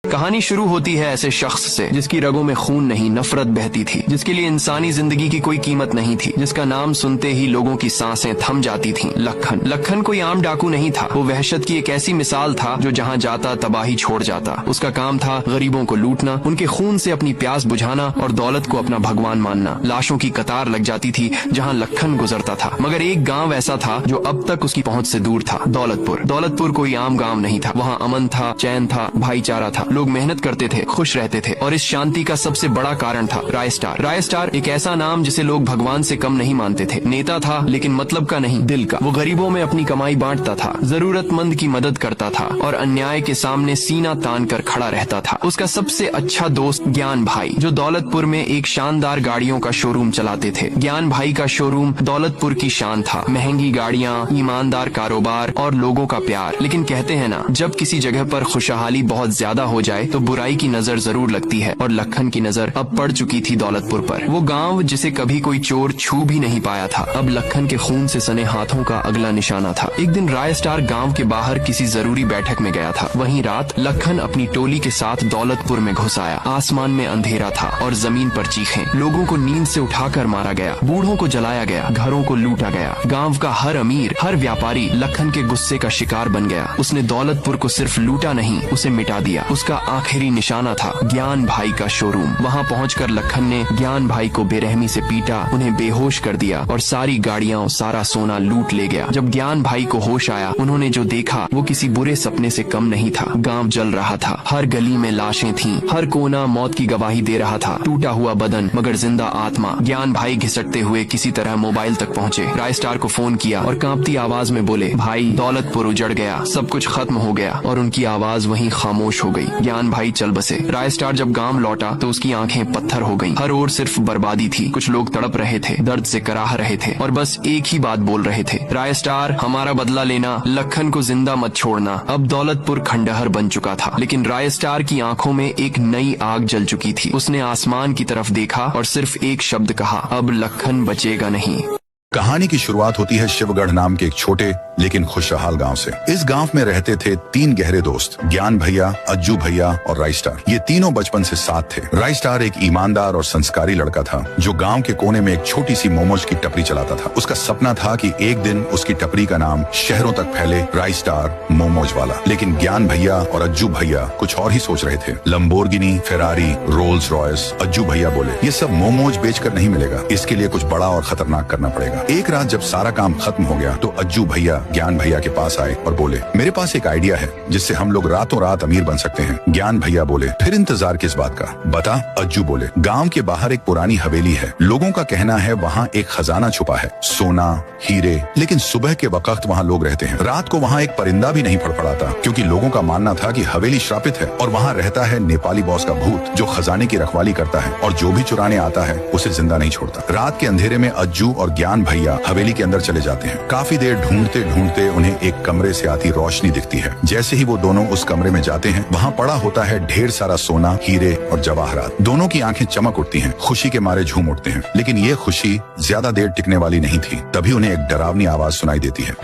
कहानी शुरू होती है ऐसे शख्स से जिसकी रगों में खून नहीं नफरत बहती थी, जिसके लिए इंसानी जिंदगी की कोई कीमत नहीं थी, जिसका नाम सुनते ही लोगों की सांसें थम जाती थीं। लखन। लखन कोई आम डाकू नहीं था। वो वहशत की एक ऐसी मिसाल था जो जहाँ जाता तबाही छोड़ जाता। उसका काम था गरीबों को लूटना, उनके खून से अपनी प्यास बुझाना और दौलत को अपना भगवान मानना। लाशों की कतार लग जाती थी जहाँ लखन गुजरता था, मगर एक गाँव ऐसा था जो अब तक उसकी पहुँच से दूर था। दौलतपुर। दौलतपुर कोई आम गाँव नहीं था। वहाँ अमन था, चैन था, भाईचारा था। लोग मेहनत करते थे, खुश रहते थे, और इस शांति का सबसे बड़ा कारण था रायस्टार। रायस्टार एक ऐसा नाम जिसे लोग भगवान से कम नहीं मानते थे। नेता था लेकिन मतलब का नहीं, दिल का। वो गरीबों में अपनी कमाई बांटता था, जरूरतमंद की मदद करता था और अन्याय के सामने सीना तान कर खड़ा रहता था। उसका सबसे अच्छा दोस्त ज्ञान भाई, जो दौलतपुर में एक शानदार गाड़ियों का शोरूम चलाते थे। ज्ञान भाई का शोरूम दौलतपुर की शान था। महंगी गाड़ियाँ, ईमानदार कारोबार और लोगों का प्यार। लेकिन कहते हैं ना, जब किसी जगह पर खुशहाली बहुत ज्यादा हो जाए तो बुराई की नजर जरूर लगती है, और लखन की नजर अब पड़ चुकी थी दौलतपुर पर। वो गांव जिसे कभी कोई चोर छू भी नहीं पाया था, अब लखन के खून से सने हाथों का अगला निशाना था। एक दिन रायस्टार गांव के बाहर किसी जरूरी बैठक में गया था। वहीं रात लखन अपनी टोली के साथ दौलतपुर में घुस आया। आसमान में अंधेरा था और जमीन पर चीखें। लोगों को नींद से उठाकर मारा गया, बूढ़ों को जलाया गया, घरों को लूटा गया। गाँव का हर अमीर, हर व्यापारी लखन के गुस्से का शिकार बन गया। उसने दौलतपुर को सिर्फ लूटा नहीं, उसे मिटा दिया। उसका आखिरी निशाना था ज्ञान भाई का शोरूम। वहाँ पहुंचकर लखन ने ज्ञान भाई को बेरहमी से पीटा, उन्हें बेहोश कर दिया और सारी गाड़ियाँ, सारा सोना लूट ले गया। जब ज्ञान भाई को होश आया, उन्होंने जो देखा वो किसी बुरे सपने से कम नहीं था। गांव जल रहा था, हर गली में लाशें थीं, हर कोना मौत की गवाही दे रहा था। टूटा हुआ बदन मगर जिंदा आत्मा। ज्ञान भाई घिसटते हुए किसी तरह मोबाइल तक पहुँचे, रायस्टार को फोन किया और कांपती आवाज में बोले, भाई दौलतपुर उजड़ गया, सब कुछ खत्म हो गया। और उनकी आवाज वहीं खामोश हो गई। ज्ञान भाई चल बसे। रायस्टार जब गांव लौटा तो उसकी आंखें पत्थर हो गईं। हर ओर सिर्फ बर्बादी थी। कुछ लोग तड़प रहे थे, दर्द से कराह रहे थे और बस एक ही बात बोल रहे थे, रायस्टार हमारा बदला लेना, लखन को जिंदा मत छोड़ना। अब दौलतपुर खंडहर बन चुका था, लेकिन रायस्टार की आंखों में एक नई आग जल चुकी थी। उसने आसमान की तरफ देखा और सिर्फ एक शब्द कहा, अब लखन बचेगा नहीं। कहानी की शुरुआत होती है शिवगढ़ नाम के एक छोटे लेकिन खुशहाल गांव से। इस गांव में रहते थे तीन गहरे दोस्त, ज्ञान भैया, अज्जू भैया और रायस्टार। ये तीनों बचपन से साथ थे। रायस्टार एक ईमानदार और संस्कारी लड़का था जो गांव के कोने में एक छोटी सी मोमोज की टपरी चलाता था। उसका सपना था कि एक दिन उसकी टपरी का नाम शहरों तक फैले, रायस्टार मोमोज वाला। लेकिन ज्ञान भैया और अज्जू भैया कुछ और ही सोच रहे थे। Lamborghini, Ferrari, Rolls Royce. Ajju भैया बोले, ये सब मोमोज बेचकर नहीं मिलेगा, इसके लिए कुछ बड़ा और खतरनाक करना पड़ेगा। एक रात जब सारा काम खत्म हो गया तो अज्जू भैया ज्ञान भैया के पास आए और बोले, मेरे पास एक आइडिया है जिससे हम लोग रातों रात अमीर बन सकते हैं। ज्ञान भैया बोले, फिर इंतजार किस बात का, बता। अज्जू बोले, गांव के बाहर एक पुरानी हवेली है। लोगों का कहना है वहाँ एक खजाना छुपा है, सोना, हीरे। लेकिन सुबह के वक्त वहाँ लोग रहते हैं, रात को वहाँ एक परिंदा भी नहीं फड़फड़ाता, क्योंकि लोगों का मानना था कि हवेली श्रापित है और वहाँ रहता है नेपाली बॉस का भूत जो खजाने की रखवाली करता है और जो भी चुराने आता है उसे जिंदा नहीं छोड़ता। रात के अंधेरे में अज्जू और ज्ञान भैया हवेली के अंदर चले जाते हैं। काफी देर ढूंढते ढूंढते उन्हें एक कमरे से आती रोशनी दिखती है। जैसे ही वो दोनों उस कमरे में जाते हैं, वहाँ पड़ा होता है ढेर सारा सोना, हीरे और जवाहरात। दोनों की आंखें चमक उठती हैं, खुशी के मारे झूम उठते हैं। लेकिन ये खुशी ज्यादा देर टिकने वाली नहीं थी। तभी उन्हें एक डरावनी आवाज सुनाई देती है,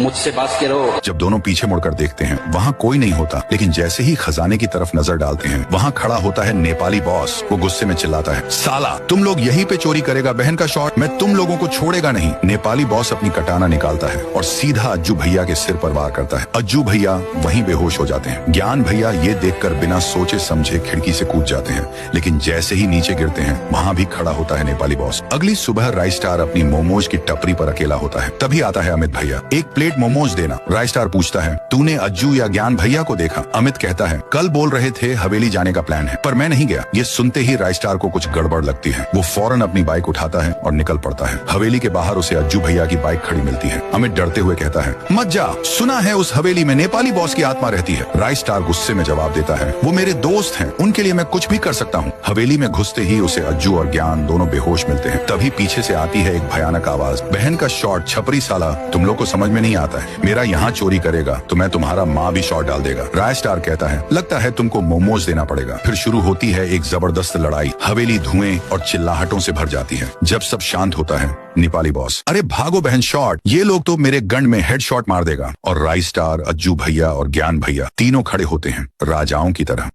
मुझसे बात करो। जब दोनों पीछे मुड़कर देखते हैं, वहाँ कोई नहीं होता। लेकिन जैसे ही खजाने की तरफ नजर डालते हैं, वहाँ खड़ा होता है नेपाली बॉस। वो गुस्से में चिल्लाता है, साला तुम लोग यहीं पे चोरी करेगा बहन का शॉट, मैं तुम लोगों को छोड़ेगा नहीं। नेपाली बॉस अपनी कटाना निकालता है और सीधा अज्जू भैया के सिर पर वार करता है। अज्जू भैया वहीं बेहोश हो जाते हैं। ज्ञान भैया ये देखकर बिना सोचे समझे खिड़की से कूद जाते हैं। लेकिन जैसे ही नीचे गिरते हैं, वहाँ भी खड़ा होता है नेपाली बॉस। अगली सुबह रायस्टार अपनी मोमोज की टपरी पर अकेला होता है। तभी आता है अमित भैया, एक प्लेट मोमोज देना। रायस्टार पूछता है, तूने अज्जू या ज्ञान भैया को देखा? अमित कहता है, कल बोल रहे थे हवेली जाने का प्लान है, पर मैं नहीं गया। ये सुनते ही रायस्टार को कुछ गड़बड़ लगती है। वो फौरन अपनी बाइक उठाता है और निकल पड़ता है। हवेली के बाहर उसे अज्जू भैया की बाइक खड़ी मिलती है। अमित डरते हुए कहता है, मत जा, सुना है उस हवेली में नेपाली बॉस की आत्मा रहती है। रायस्टार गुस्से में जवाब देता है, वो मेरे दोस्त हैं, उनके लिए मैं कुछ भी कर सकता हूँ। हवेली में घुसते ही उसे अज्जू और ज्ञान दोनों बेहोश मिलते हैं। तभी पीछे से आती है एक भयानक आवाज, बहन का शॉट, छपरी साला, तुम लोग को समझ में नहीं आता है, मेरा यहाँ चोरी करेगा तो मैं तुम्हारा माँ भी शॉट डाल देगा। रायस्टार कहता है, लगता है तुमको मोमोज देना पड़ेगा। फिर शुरू होती है एक जबरदस्त लड़ाई। हवेली धुएं और चिल्लाहटों से भर जाती है। जब सब शांत होता है, नेपाली बॉस, अरे भागो बहन शॉट, ये लोग तो मेरे गन में हेड शॉट मार देगा। और राइस स्टार, अज्जू भैया और ज्ञान भैया तीनों खड़े होते हैं राजाओं की तरह।